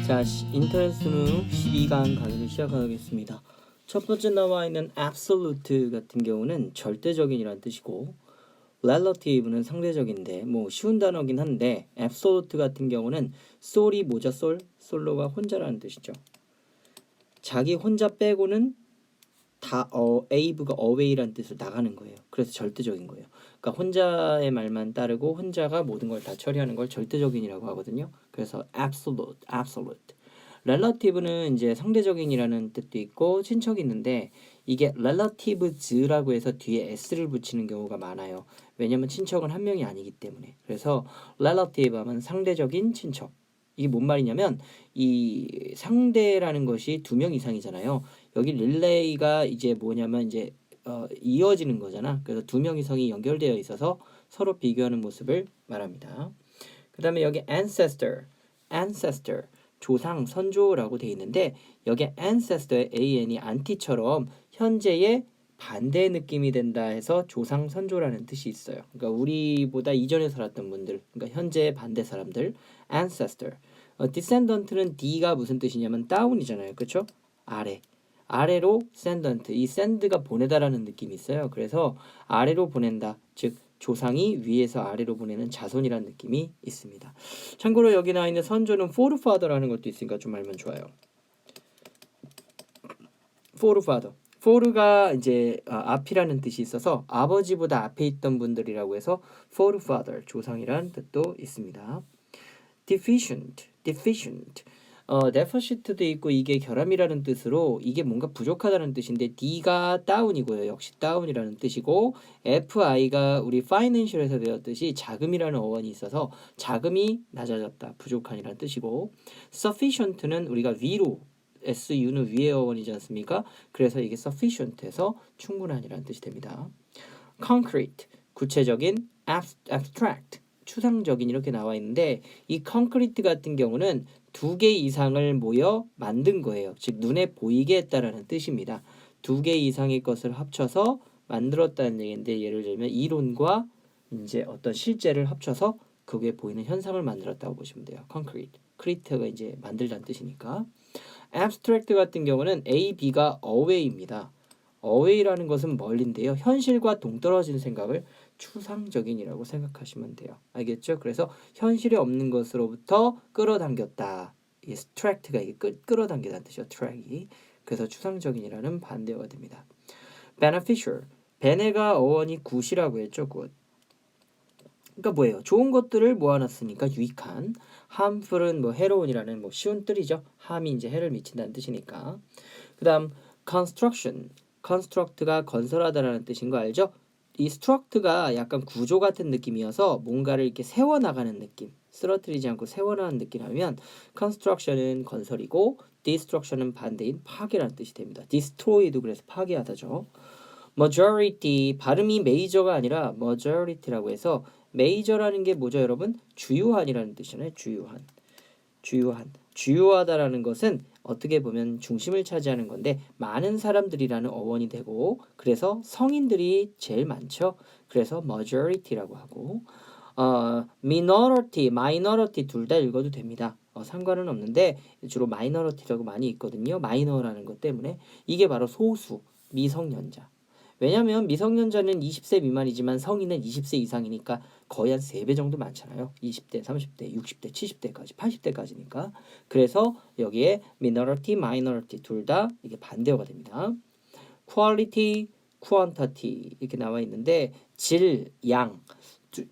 자, 인터넷 수능 12강 강의를 시작하겠습니다. 첫 번째 나와 있는 absolute 같은 경우는 절대적인이라는 뜻이고 relative는 상대적인데 뭐 쉬운 단어긴 한데 absolute 같은 경우는 sol이 뭐죠? 솔로가 혼자라는 뜻이죠. 자기 혼자 빼고는 다 abe가 away라는 뜻으로 나가는 거예요. 그래서 절대적인 거예요. 그러니까 혼자의 말만 따르고 혼자가 모든 걸 다 처리하는 걸 절대적인이라고 하거든요. 그래서 absolute. relative는 이제 상대적인이라는 뜻도 있고 친척이 있는데 이게 relatives라고 해서 뒤에 s를 붙이는 경우가 많아요. 왜냐면 친척은 한 명이 아니기 때문에. 그래서 relative 하면 상대적인 친척. 이게 뭔 말이냐면 이 상대라는 것이 두 명 이상이잖아요. 여기 릴레이가 이제 뭐냐면 이제 이어지는 거잖아. 그래서 두 명 이상이 연결되어 있어서 서로 비교하는 모습을 말합니다. 그 다음에 여기 ancestor 조상, 선조라고 돼 있는데 여기 ancestor의 an이 anti처럼 현재의 반대의 느낌이 된다 해서 조상, 선조라는 뜻이 있어요. 그러니까 우리보다 이전에 살았던 분들, 그러니까 현재의 반대 사람들, ancestor. descendant는 D가 무슨 뜻이냐면 다운이잖아요. 그렇죠? 아래로 sendant, 이 send가 보내다라는 느낌이 있어요. 그래서 아래로 보낸다, 즉 조상이 위에서 아래로 보내는 자손이라는 느낌이 있습니다. 참고로 여기 나와 있는 선조는 forefather라는 것도 있으니까 좀 알면 좋아요. forefather. fore가 이제 앞이라는 뜻이 있어서 아버지보다 앞에 있던 분들이라고 해서 forefather, 조상이라는 뜻도 있습니다. deficient. deficit도 있고 이게 결함이라는 뜻으로 이게 뭔가 부족하다는 뜻인데 D가 다운이고요. 역시 다운이라는 뜻이고 FI가 우리 financial에서 배웠듯이 자금이라는 어원이 있어서 자금이 낮아졌다, 부족한이라는 뜻이고 sufficient는 우리가 위로 SU는 위의 어원이지 않습니까? 그래서 이게 sufficient에서 충분한이라는 뜻이 됩니다. concrete, 구체적인, abstract, 추상적인 이렇게 나와 있는데 이 concrete 같은 경우는 두 개 이상을 모여 만든 거예요. 즉 눈에 보이게 했다라는 뜻입니다. 두 개 이상의 것을 합쳐서 만들었다는 얘기인데 예를 들면 이론과 이제 어떤 실제를 합쳐서 그게 보이는 현상을 만들었다고 보시면 돼요. concrete. create가 이제 만들다는 뜻이니까. abstract 같은 경우는 A, B가 away입니다. away라는 것은 멀리인데요. 현실과 동떨어진 생각을 추상적인이라고 생각하시면 돼요. 알겠죠? 그래서 현실에 없는 것으로부터 끌어당겼다. 이 extract가 이게 끌어당기다는 뜻이죠. trac이. 그래서 추상적인이라는 반대어가 됩니다. beneficial. 베네가 어원이 굿이라고 했죠. 굿. 그러니까 뭐예요? 좋은 것들을 모아놨으니까 유익한. harmful은 뭐 해로운이라는 뭐 쉬운 뜻이죠. harm이 이제 해를 미친다는 뜻이니까. 그다음 construct가 건설하다라는 뜻인 거 알죠? 이 struct가 약간 구조 같은 느낌이어서 뭔가를 이렇게 세워나가는 느낌, 쓰러뜨리지 않고 세워나가는 느낌이라면 construction은 건설이고 destruction은 반대인 파괴라는 뜻이 됩니다. destroy도 그래서 파괴하다죠. majority, 발음이 메이저가 아니라 majority라고 해서 메이저라는 게 뭐죠, 여러분? 주요한이라는 뜻이잖아요. 주요하다라는 것은 어떻게 보면 중심을 차지하는 건데 많은 사람들이라는 어원이 되고 그래서 성인들이 제일 많죠. 그래서 majority라고 하고 minority 둘 다 읽어도 됩니다. 상관은 없는데 주로 minority라고 많이 있거든요. minor라는 것 때문에 이게 바로 소수, 미성년자. 왜냐하면 미성년자는 20세 미만이지만 성인은 20세 이상이니까 거의 한 3배 정도 많잖아요. 20대, 30대, 60대, 70대까지, 80대까지니까. 그래서 여기에 minority 둘 다 이게 반대어가 됩니다. quality, quantity 이렇게 나와 있는데 질, 양.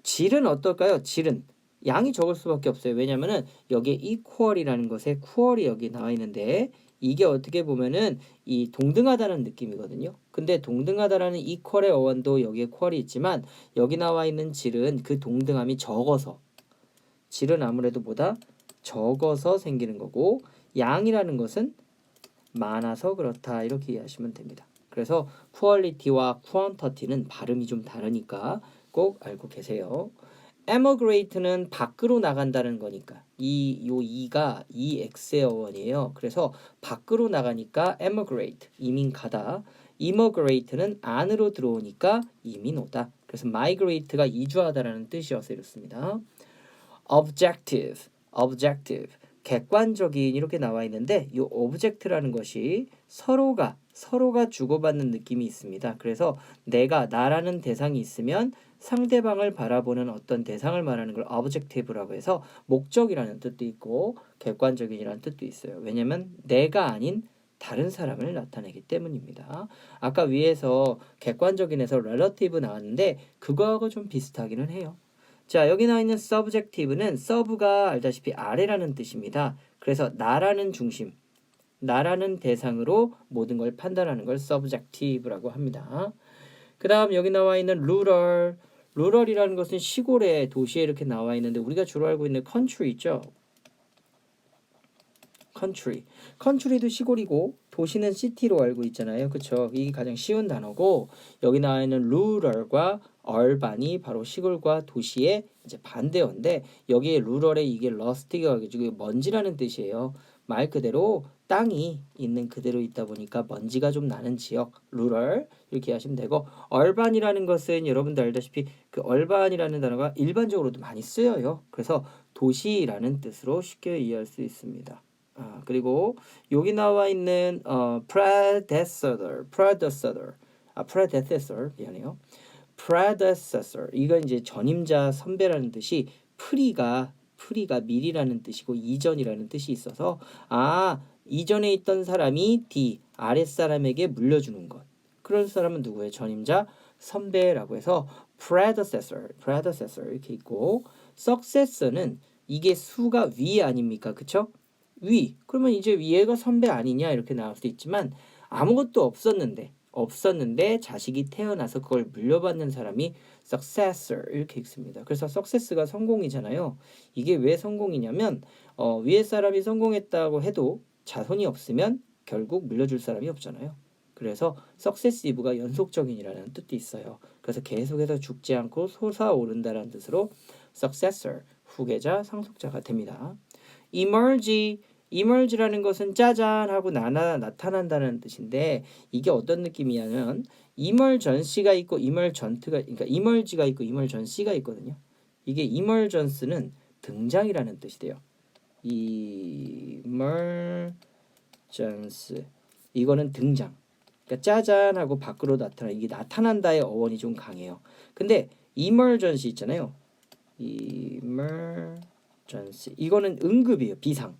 질은 어떨까요? 질은 양이 적을 수밖에 없어요. 왜냐면은 여기에 equal이라는 것에 qual이 여기 나와 있는데 이게 어떻게 보면은 이 동등하다는 느낌이거든요. 근데 동등하다라는 equal의 어원도 여기에 qual이 있지만 여기 나와 있는 질은 그 동등함이 적어서 질은 아무래도 보다 적어서 생기는 거고 양이라는 것은 많아서 그렇다 이렇게 이해하시면 됩니다. 그래서 quality와 quantity는 발음이 좀 다르니까 꼭 알고 계세요. emigrate는 밖으로 나간다는 거니까 요 이가 EX의 어원이에요. 그래서 밖으로 나가니까 emigrate, 이민 가다. immigrate는 안으로 들어오니까 이민 오다. 그래서 migrate가 이주하다라는 뜻이어서 이렇습니다. objective, 객관적인 이렇게 나와 있는데 이 object라는 것이 서로가 주고받는 느낌이 있습니다. 그래서 내가 나라는 대상이 있으면 상대방을 바라보는 어떤 대상을 말하는 걸 objective라고 해서 목적이라는 뜻도 있고 객관적인이라는 뜻도 있어요. 왜냐면 내가 아닌 다른 사람을 나타내기 때문입니다. 아까 위에서 객관적인에서 relative 나왔는데 그거하고 좀 비슷하기는 해요. 자, 여기 나와 있는 subjective는 sub가 알다시피 아래라는 뜻입니다. 그래서 나라는 중심, 나라는 대상으로 모든 걸 판단하는 걸 subjective라고 합니다. 그 다음 여기 나와 있는 rural, rural이라는 것은 시골에 도시에 이렇게 나와 있는데 우리가 주로 알고 있는 country 있죠? country도 시골이고 도시는 city로 알고 있잖아요. 그쵸? 이게 가장 쉬운 단어고 여기 나와 있는 rural과 urban이 바로 시골과 도시의 이제 반대어인데 여기에 rural에 이게 rust가 먼지라는 뜻이에요. 말 그대로 땅이 있는 그대로 있다 보니까 먼지가 좀 나는 지역 rural 이렇게 하시면 되고 urban이라는 것은 여러분들 알다시피 그 urban이라는 단어가 일반적으로도 많이 쓰여요. 그래서 도시라는 뜻으로 쉽게 이해할 수 있습니다. 그리고 여기 나와 있는 predecessor 미안해요. predecessor 이건 이제 전임자 선배라는 뜻이 프리가 미리라는 뜻이고 이전이라는 뜻이 있어서 이전에 있던 사람이 뒤 아랫사람에게 물려주는 것. 그런 사람은 누구예요? 전임자 선배라고 해서 predecessor 이렇게 있고 successor는 이게 수가 위 아닙니까? 그쵸? 위. 그러면 이제 얘가 선배 아니냐 이렇게 나올 수 있지만 아무것도 없었는데 자식이 태어나서 그걸 물려받는 사람이 successor 이렇게 읽습니다. 그래서 success가 성공이잖아요. 이게 왜 성공이냐면 위에 사람이 성공했다고 해도 자손이 없으면 결국 물려줄 사람이 없잖아요. 그래서 successive가 연속적인이라는 뜻도 있어요. 그래서 계속해서 죽지 않고 솟아오른다라는 뜻으로 successor 후계자 상속자가 됩니다. emerge라는 것은 짜잔 하고 나타난다는 뜻인데 이게 어떤 느낌이냐면 emergency가 있고 그러니까 emerge가 있고 emergency가 있거든요. 이게 emergence는 등장이라는 뜻이 돼요. emergency 이거는 등장. 그러니까 짜잔 하고 밖으로 이게 나타난다의 어원이 좀 강해요. 근데 emergency 있잖아요. emergency 이거는 응급이에요. 비상.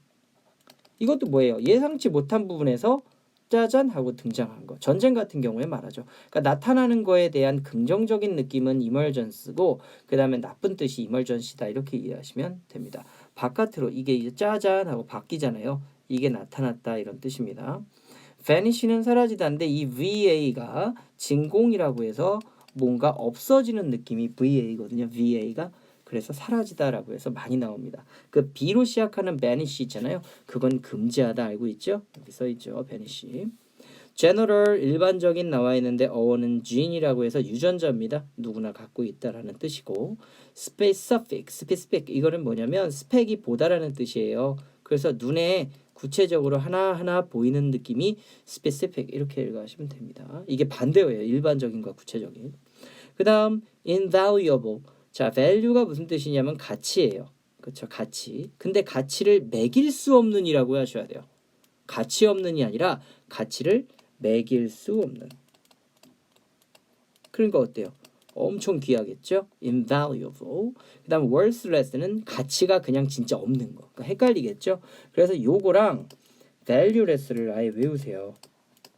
이것도 뭐예요? 예상치 못한 부분에서 짜잔 하고 등장한 거. 전쟁 같은 경우에 말하죠. 그러니까 나타나는 거에 대한 긍정적인 느낌은 emergency고 그 다음에 나쁜 뜻이 emergency다 이렇게 이해하시면 됩니다. 바깥으로 이게 이제 짜잔 하고 바뀌잖아요. 이게 나타났다 이런 뜻입니다. vanish는 사라지다인데 이 VA가 진공이라고 해서 뭔가 없어지는 느낌이 VA거든요. VA가 그래서 사라지다라고 해서 많이 나옵니다. 그 B로 시작하는 vanish 있잖아요. 그건 금지하다 알고 있죠? 여기 써 있죠. vanish. general 일반적인 나와 있는데 어원은 gene이라고 해서 유전자입니다. 누구나 갖고 있다라는 뜻이고 specific 이거는 뭐냐면 스펙이 보다라는 뜻이에요. 그래서 눈에 구체적으로 하나하나 보이는 느낌이 specific 이렇게 읽으시면 됩니다. 이게 반대어예요. 일반적인과 구체적인. 그 다음 invaluable 자, value가 무슨 뜻이냐면 가치예요. 그렇죠? 가치. 근데 가치를 매길 수 없는이라고 하셔야 돼요. 가치 없는이 아니라 가치를 매길 수 없는. 그러니까 어때요? 엄청 귀하겠죠? invaluable. 그 다음 worthless는 가치가 그냥 진짜 없는 거. 그러니까 헷갈리겠죠? 그래서 요거랑 valueless를 아예 외우세요.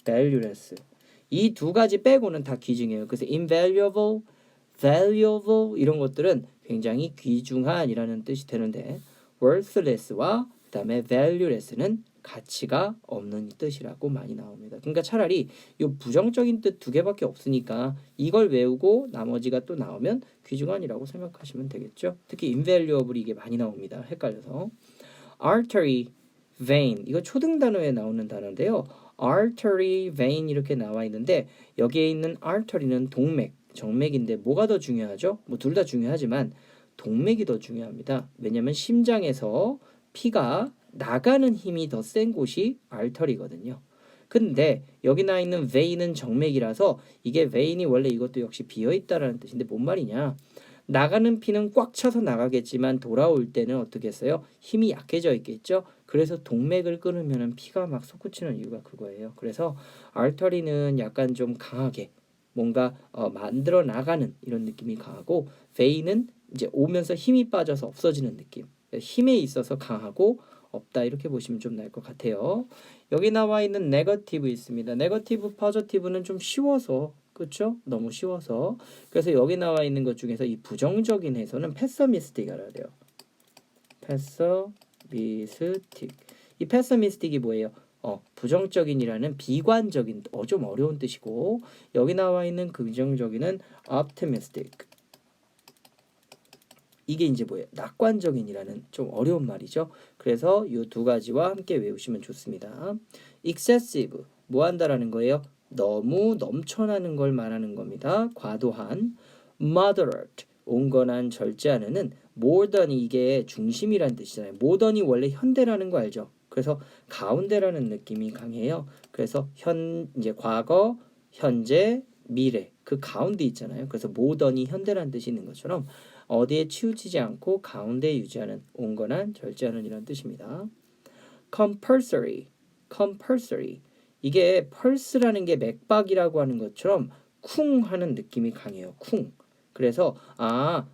valueless. 이 두 가지 빼고는 다 귀중해요. 그래서 invaluable, valuable 이런 것들은 굉장히 귀중한이라는 뜻이 되는데 worthless와 그 다음에 valueless는 가치가 없는 뜻이라고 많이 나옵니다. 그러니까 차라리 이 부정적인 뜻 두 개밖에 없으니까 이걸 외우고 나머지가 또 나오면 귀중한이라고 생각하시면 되겠죠. 특히 invaluable 이게 많이 나옵니다. 헷갈려서 artery, vein 이거 초등 단어에 나오는 단어인데요. artery, vein 이렇게 나와 있는데 여기에 있는 artery는 동맥, 정맥인데 뭐가 더 중요하죠? 뭐 둘 다 중요하지만 동맥이 더 중요합니다. 왜냐하면 심장에서 피가 나가는 힘이 더 센 곳이 artery거든요. 근데 여기 나와 있는 vein은 정맥이라서 이게 vein이 원래 이것도 역시 비어있다라는 뜻인데 뭔 말이냐? 나가는 피는 꽉 차서 나가겠지만 돌아올 때는 어떻게 했어요? 힘이 약해져 있겠죠. 그래서 동맥을 끊으면 피가 막 솟구치는 이유가 그거예요. 그래서 artery는 약간 좀 강하게 뭔가 만들어 나가는 이런 느낌이 강하고 vein은 이제 오면서 힘이 빠져서 없어지는 느낌. 힘에 있어서 강하고 없다 이렇게 보시면 좀 나을 것 같아요. 여기 나와 있는 네거티브 있습니다. 네거티브, 포지티브는 좀 쉬워서 그렇죠? 너무 쉬워서 그래서 여기 나와 있는 것 중에서 이 부정적인 해석은 패서미스틱이라 돼요. 패서미스틱. 이 패서미스틱이 뭐예요? 부정적인이라는 비관적인 좀 어려운 뜻이고 여기 나와 있는 긍정적인은 optimistic. 이게 이제 뭐예요? 낙관적인이라는 좀 어려운 말이죠. 그래서 이 두 가지와 함께 외우시면 좋습니다. excessive 뭐 한다라는 거예요? 너무 넘쳐나는 걸 말하는 겁니다. 과도한. moderate 온건한 절제하는은 more than이 이게 중심이란 뜻이잖아요. more than이 원래 현대라는 거 알죠? 그래서 가운데라는 느낌이 강해요. 그래서 이제 과거, 현재, 미래 그 가운데 있잖아요. 그래서 more than이 현대라는 뜻이 있는 것처럼 어디에 치우치지 않고 가운데 유지하는 온건한 절제하는 이런 뜻입니다. compulsory, compulsory 이게 펄스라는 게 맥박이라고 하는 것처럼 쿵 하는 느낌이 강해요. 쿵. 그래서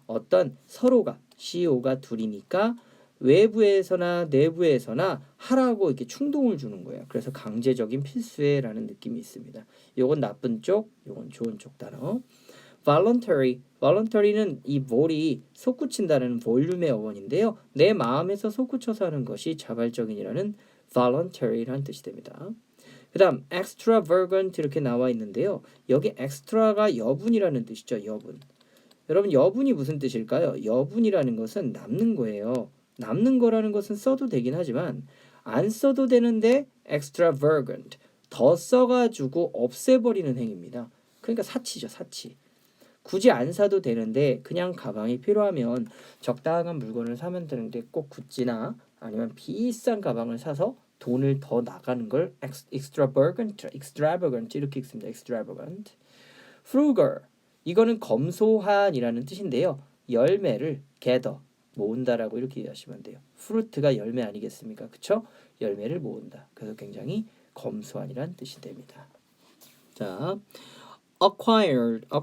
어떤 서로가 CEO가 둘이니까 외부에서나 내부에서나 하라고 이렇게 충동을 주는 거예요. 그래서 강제적인 필수애라는 느낌이 있습니다. 요건 나쁜 쪽, 요건 좋은 쪽 단어. voluntary는 이 vol이 솟구친다는 볼륨의 어원인데요. 내 마음에서 솟구쳐서 하는 것이 자발적인이라는 voluntary라는 뜻이 됩니다. 그 다음 extravagant 이렇게 나와 있는데요. 여기 extra가 여분이라는 뜻이죠. 여분. 여러분 여분이 무슨 뜻일까요? 여분이라는 것은 남는 거예요. 남는 거라는 것은 써도 되긴 하지만 안 써도 되는데 extravagant 더 써가지고 없애버리는 행위입니다. 그러니까 사치죠. 사치. 굳이 안 사도 되는데 그냥 가방이 필요하면 적당한 물건을 사면 되는데 꼭 구찌나 아니면 비싼 가방을 사서 돈을 더 나가는 걸 extravagant 이렇게 읽습니다. extravagant. frugal 이거는 검소한이라는 뜻인데요. 열매를 gather 모은다라고 이렇게 이해하시면 돼요. fruit가 열매 아니겠습니까? 그쵸? 열매를 모은다. 그래서 굉장히 검소한이라는 뜻이 됩니다. 자, acquire가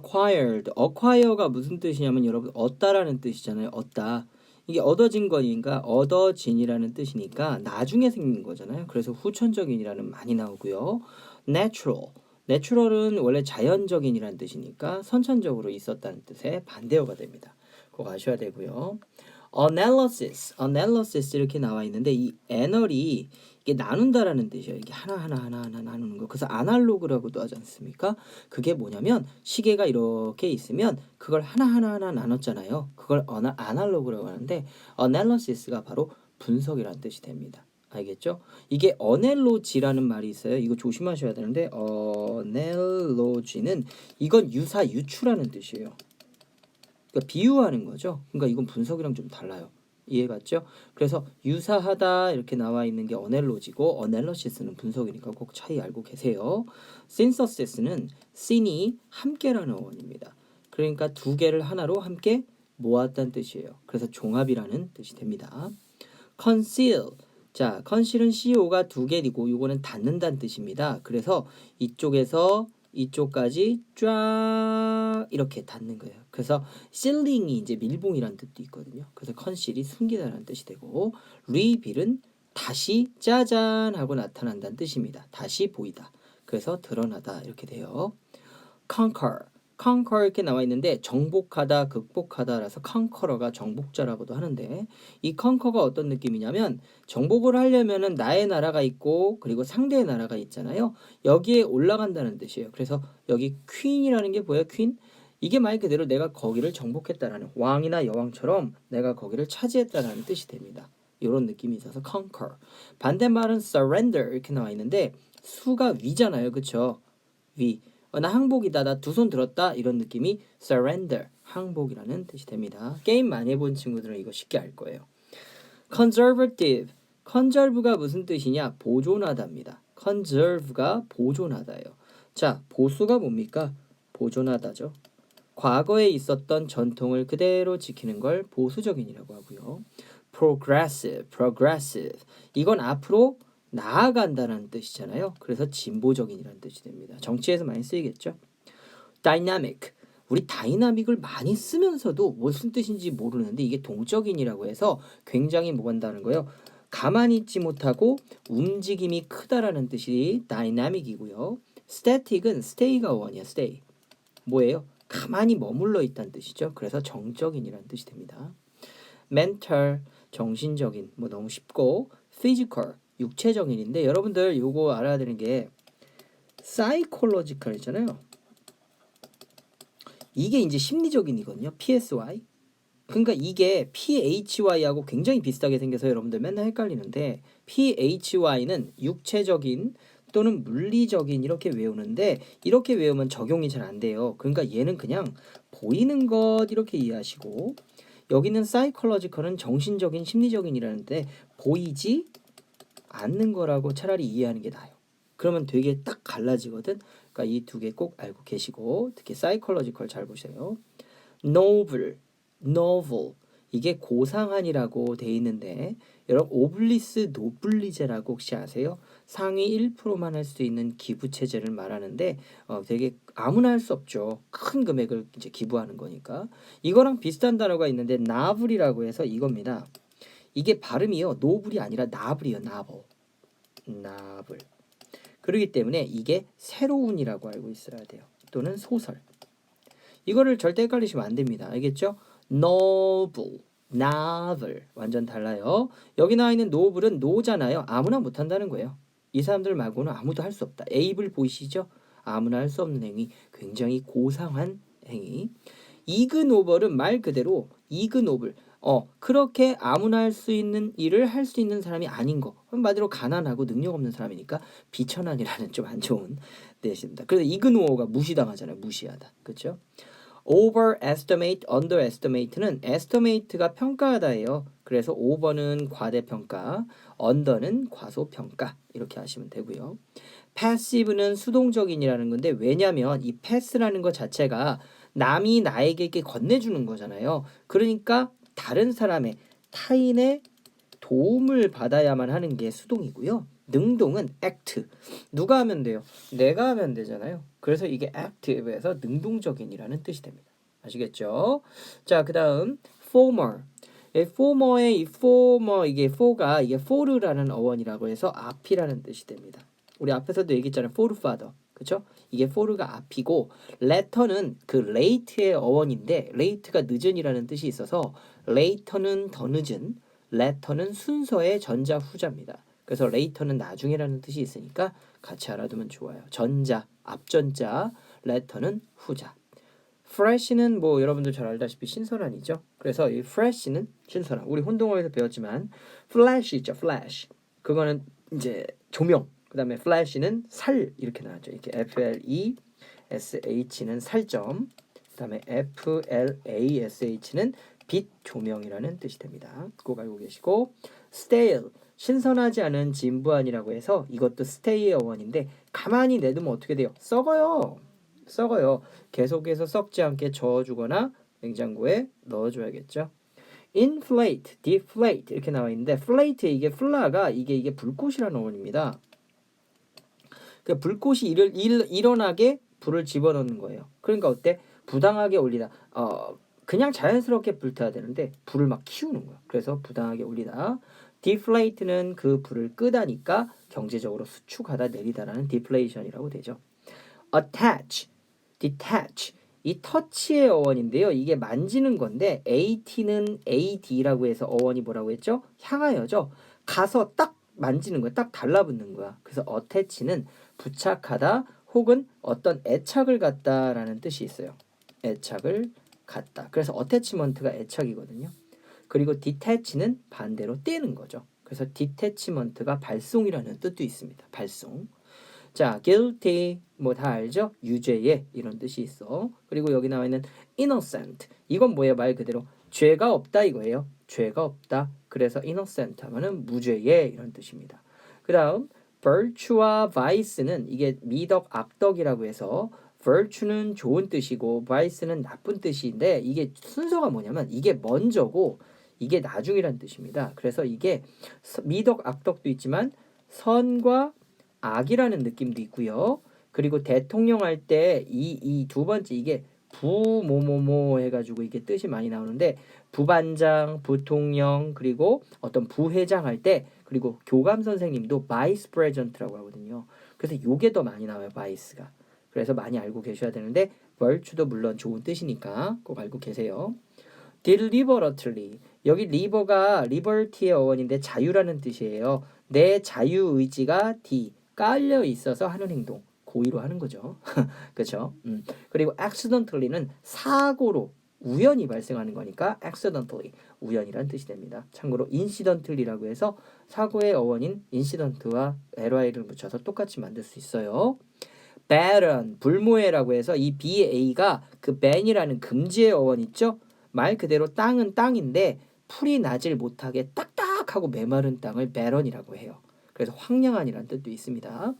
무슨 뜻이냐면 여러분 얻다라는 뜻이잖아요. 얻다. 이게 얻어진 거니까 얻어진이라는 뜻이니까 나중에 생긴 거잖아요. 그래서 후천적인이라는 많이 나오고요. natural은 원래 자연적인이라는 뜻이니까 선천적으로 있었다는 뜻의 반대어가 됩니다. 그거 아셔야 되고요. analysis 이렇게 나와 있는데 이 anal이 이게 나눈다라는 뜻이에요. 이게 하나 나누는 거. 그래서 아날로그라고도 하지 않습니까? 그게 뭐냐면 시계가 이렇게 있으면 그걸 하나 나눴잖아요. 그걸 아날로그라고 하는데 analysis가 바로 분석이라는 뜻이 됩니다. 알겠죠? 이게 어넬로지라는 말이 있어요. 이거 조심하셔야 되는데 어넬로지는 이건 유사 유추라는 뜻이에요. 그러니까 비유하는 거죠. 그러니까 이건 분석이랑 좀 달라요. 이해갔죠? 그래서 유사하다 이렇게 나와 있는 게 어넬로지고 어넬러시스는 분석이니까 꼭 차이 알고 계세요. synthesis는 syn이 함께라는 어원입니다. 그러니까 두 개를 하나로 함께 모았다는 뜻이에요. 그래서 종합이라는 뜻이 됩니다. conceal 자, conceal은 CO가 두 개이고 이거는 닫는다는 뜻입니다. 그래서 이쪽에서 이쪽까지 쫙 이렇게 닫는 거예요. 그래서 sealing이 이제 밀봉이라는 뜻도 있거든요. 그래서 conceal이 숨기다라는 뜻이 되고 reveal은 다시 짜잔 하고 나타난다는 뜻입니다. 다시 보이다. 그래서 드러나다 이렇게 돼요. conquer 이렇게 나와 있는데 정복하다, 극복하다라서 conqueror가 정복자라고도 하는데 이 conquer가 어떤 느낌이냐면 정복을 하려면은 나의 나라가 있고 그리고 상대의 나라가 있잖아요. 여기에 올라간다는 뜻이에요. 그래서 여기 queen이라는 게 뭐예요? queen? 이게 말 그대로 내가 거기를 정복했다라는 왕이나 여왕처럼 내가 거기를 차지했다라는 뜻이 됩니다. 이런 느낌이 있어서 conquer. 반대말은 surrender 이렇게 나와 있는데 수가 위잖아요. 그쵸? 위. 나 항복이다. 나 두 손 들었다. 이런 느낌이 surrender, 항복이라는 뜻이 됩니다. 게임 많이 해본 친구들은 이거 쉽게 알 거예요. conservative가 무슨 뜻이냐? 보존하다입니다. conserve가 보존하다예요. 자, 보수가 뭡니까? 보존하다죠. 과거에 있었던 전통을 그대로 지키는 걸 보수적인이라고 하고요. progressive. 이건 앞으로 나아간다는 뜻이잖아요. 그래서 진보적인이라는 뜻이 됩니다. 정치에서 많이 쓰이겠죠. dynamic. 우리 다이나믹을 많이 쓰면서도 무슨 뜻인지 모르는데 이게 동적인이라고 해서 굉장히 뭐 한다는 거예요. 가만히 있지 못하고 움직임이 크다라는 뜻이 dynamic이고요. static은 stay가 원이야. stay. 뭐예요? 가만히 머물러 있다는 뜻이죠. 그래서 정적인이라는 뜻이 됩니다. mental, 정신적인, 뭐 너무 쉽고 physical, 육체적인인데 여러분들 요거 알아야 되는 게 psychological 있잖아요. 이게 이제 심리적인이거든요. PSY. 그러니까 이게 PHY하고 굉장히 비슷하게 생겨서 여러분들 맨날 헷갈리는데 PHY는 육체적인 또는 물리적인 이렇게 외우는데 이렇게 외우면 적용이 잘 안 돼요. 그러니까 얘는 그냥 보이는 것 이렇게 이해하시고 여기는 사이콜로지컬은 정신적인 심리적인이라는데 보이지 않는 거라고 차라리 이해하는 게 나아요. 그러면 되게 딱 갈라지거든. 그러니까 이 두 개 꼭 알고 계시고 특히 사이콜로지컬 잘 보세요. novel 이게 고상한이라고 돼 있는데 여러분 오블리스 노블리제라고 혹시 아세요? 상위 1%만 할 수 있는 기부 체제를 말하는데 되게 아무나 할 수 없죠. 큰 금액을 이제 기부하는 거니까. 이거랑 비슷한 단어가 있는데 나블이라고 해서 이겁니다. 이게 발음이요. 노블이 아니라 나블이요. 나블. 그렇기 때문에 이게 새로운이라고 알고 있어야 돼요. 또는 소설. 이거를 절대 헷갈리시면 안 됩니다. 알겠죠? novel, novel 완전 달라요. 여기 나와 있는 noble은 no잖아요. 아무나 못한다는 거예요. 이 사람들 말고는 아무도 할 수 없다. able 보이시죠? 아무나 할 수 없는 행위, 굉장히 고상한 행위. 이그노벌은 말 그대로 이그노블. 그렇게 아무나 할 수 있는 일을 할 수 있는 사람이 아닌 거. 말대로 가난하고 능력 없는 사람이니까 비천한이라는 좀 안 좋은 뜻입니다. 그래서 이그노어가 무시당하잖아요. 무시하다. 그렇죠? overestimate, underestimate는 estimate가 평가하다예요. 그래서 over는 과대평가, under는 과소평가 이렇게 하시면 되고요. passive는 수동적인이라는 건데 왜냐면 이 pass라는 것 자체가 남이 나에게 이렇게 건네주는 거잖아요. 그러니까 다른 사람의 타인의 도움을 받아야만 하는 게 수동이고요. 능동은 act. 누가 하면 돼요? 내가 하면 되잖아요. 그래서 이게 active에서 능동적인이라는 뜻이 됩니다. 아시겠죠? 자, 그다음 former. former의 이 former 이게 for가 이게 for라는 어원이라고 해서 앞이라는 뜻이 됩니다. 우리 앞에서도 얘기했잖아요. forefather. 그렇죠? 이게 for가 앞이고 latter는 그 late의 어원인데 late가 늦은이라는 뜻이 있어서 later는 더 늦은 latter는 순서의 전자 후자입니다. 그래서 later는 나중에라는 뜻이 있으니까 같이 알아두면 좋아요. 전자, 앞전자, latter는 후자. fresh는 뭐 여러분들 잘 알다시피 신선한이죠. 그래서 이 fresh는 신선한. 우리 혼동어에서 배웠지만 flash 있죠. flash. 그거는 이제 조명. 그다음에 flash는 살 이렇게 나왔죠. 이렇게 FLESH는 살점. 그다음에 FLASH는 빛 조명이라는 뜻이 됩니다. 꼭 알고 계시고 stale 신선하지 않은 진부한이라고 해서 이것도 stay의 어원인데 가만히 내두면 어떻게 돼요? 썩어요. 계속해서 썩지 않게 저어주거나 냉장고에 넣어줘야겠죠. inflate, deflate 이렇게 나와 있는데 flate 이게 플라가 이게 불꽃이라는 어원입니다. 그 불꽃이 일어나게 불을 집어넣는 거예요. 그러니까 어때? 부당하게 올리다. 그냥 자연스럽게 불태야 되는데 불을 막 키우는 거야. 그래서 부당하게 올리다. deflate는 그 불을 끄다니까 경제적으로 수축하다 내리다라는 deflation이라고 되죠. attach, detach 이 터치의 어원인데요. 이게 만지는 건데 at는 ad라고 해서 어원이 뭐라고 했죠? 향하여죠. 가서 딱 만지는 거야. 딱 달라붙는 거야. 그래서 attach는 부착하다 혹은 어떤 애착을 갖다라는 뜻이 있어요. 애착을 갖다. 그래서 attachment가 애착이거든요. 그리고 detach는 반대로 떼는 거죠. 그래서 detachment가 발송이라는 뜻도 있습니다. 발송. 자, guilty 뭐 다 알죠? 유죄의 이런 뜻이 있어. 그리고 여기 나와 있는 innocent 이건 뭐예요? 말 그대로 죄가 없다 이거예요. 죄가 없다. 그래서 innocent 하면은 무죄의 이런 뜻입니다. 그다음 virtue와 vice는 이게 미덕 악덕이라고 해서 virtue는 좋은 뜻이고 vice는 나쁜 뜻인데 이게 순서가 뭐냐면 이게 먼저고 이게 나중이란 뜻입니다. 그래서 이게 미덕 악덕도 있지만 선과 악이라는 느낌도 있고요. 그리고 대통령 할 때 이 두 번째 이게 부모모모 해가지고 이게 뜻이 많이 나오는데 부반장, 부통령 그리고 어떤 부회장 할 때 그리고 교감 선생님도 바이스 프레젠트라고 하거든요. 그래서 요게 더 많이 나와요. 바이스가. 그래서 많이 알고 계셔야 되는데 virtue도 물론 좋은 뜻이니까 꼭 알고 계세요. deliberately 여기 liber가 liberty의 어원인데 자유라는 뜻이에요. 내 자유 의지가 깔려 있어서 하는 행동 고의로 하는 거죠. 그렇죠? 그리고 accidentally는 사고로 우연히 발생하는 거니까 accidentally 우연이란 뜻이 됩니다. 참고로 incidentally라고 해서 사고의 어원인 incident와 ly를 붙여서 똑같이 만들 수 있어요. barren 불모해라고 해서 이 ba가 그 ban이라는 금지의 어원 있죠? 말 그대로 땅은 땅인데 풀이 나질 못하게 딱딱하고 메마른 땅을 barren이라고 해요. 그래서 황량한이라는 뜻도 있습니다.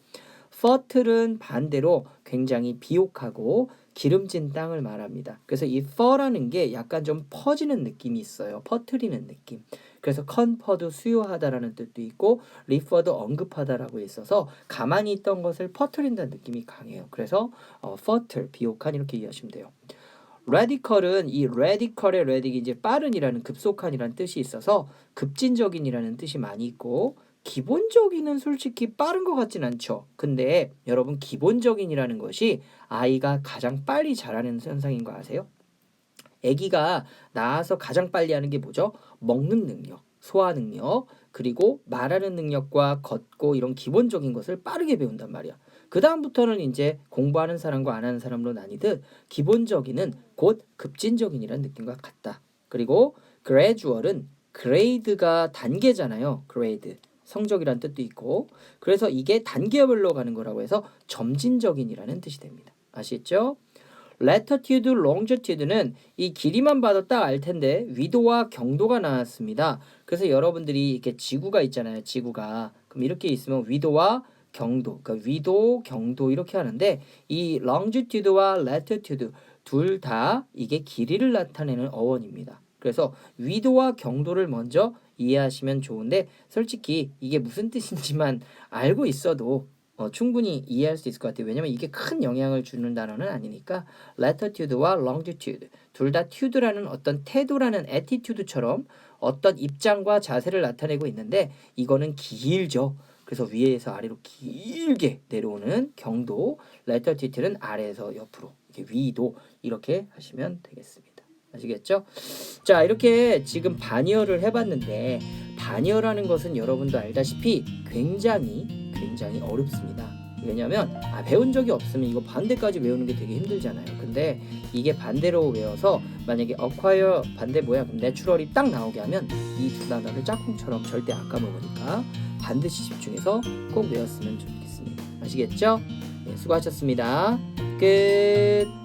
fertile은 반대로 굉장히 비옥하고 기름진 땅을 말합니다. 그래서 이 fer라는 게 약간 좀 퍼지는 느낌이 있어요. 퍼트리는 느낌. 그래서 confer도 수요하다라는 뜻도 있고 refer도 언급하다라고 있어서 가만히 있던 것을 퍼트린다는 느낌이 강해요. 그래서 fertile, 비옥한 이렇게 이해하시면 돼요. radical은 이 radical의 radic이 이제 빠른이라는 급속한이라는 뜻이 있어서 급진적인이라는 뜻이 많이 있고 기본적인은 솔직히 빠른 것 같진 않죠. 근데 여러분 기본적인이라는 것이 아이가 가장 빨리 자라는 현상인 거 아세요? 아기가 낳아서 가장 빨리 하는 게 뭐죠? 먹는 능력, 소화 능력, 그리고 말하는 능력과 걷고 이런 기본적인 것을 빠르게 배운단 말이야. 그 다음부터는 이제 공부하는 사람과 안 하는 사람으로 나뉘듯 기본적인은 곧 급진적인이라는 느낌과 같다. 그리고 gradual은 grade가 단계잖아요. grade. 성적이란 뜻도 있고 그래서 이게 단계별로 가는 거라고 해서 점진적인이라는 뜻이 됩니다. 아시겠죠? latitude, longitude는 이 길이만 봐도 딱 알 텐데 위도와 경도가 나왔습니다. 그래서 여러분들이 이렇게 지구가 있잖아요. 지구가. 그럼 이렇게 있으면 위도와 경도, 그러니까 위도, 경도 이렇게 하는데 이 longitude와 latitude 둘 다 이게 길이를 나타내는 어원입니다. 그래서 위도와 경도를 먼저 이해하시면 좋은데 솔직히 이게 무슨 뜻인지만 알고 있어도 충분히 이해할 수 있을 것 같아요. 왜냐면 이게 큰 영향을 주는 단어는 아니니까 latitude와 longitude 둘 다 tude라는 어떤 태도라는 attitude처럼 어떤 입장과 자세를 나타내고 있는데 이거는 길죠. 그래서 위에서 아래로 길게 내려오는 경도, latitude는 아래에서 옆으로 이렇게 위도 이렇게 하시면 되겠습니다. 아시겠죠? 자, 이렇게 지금 반이어를 해봤는데 반이어라는 것은 여러분도 알다시피 굉장히 어렵습니다. 왜냐하면 배운 적이 없으면 이거 반대까지 외우는 게 되게 힘들잖아요. 근데 이게 반대로 외워서 만약에 acquire 반대 뭐야? 그럼 natural이 딱 나오게 하면 이 두 단어를 짝꿍처럼 절대 안 까먹으니까 반드시 집중해서 꼭 외웠으면 좋겠습니다. 아시겠죠? 네, 수고하셨습니다. 끝.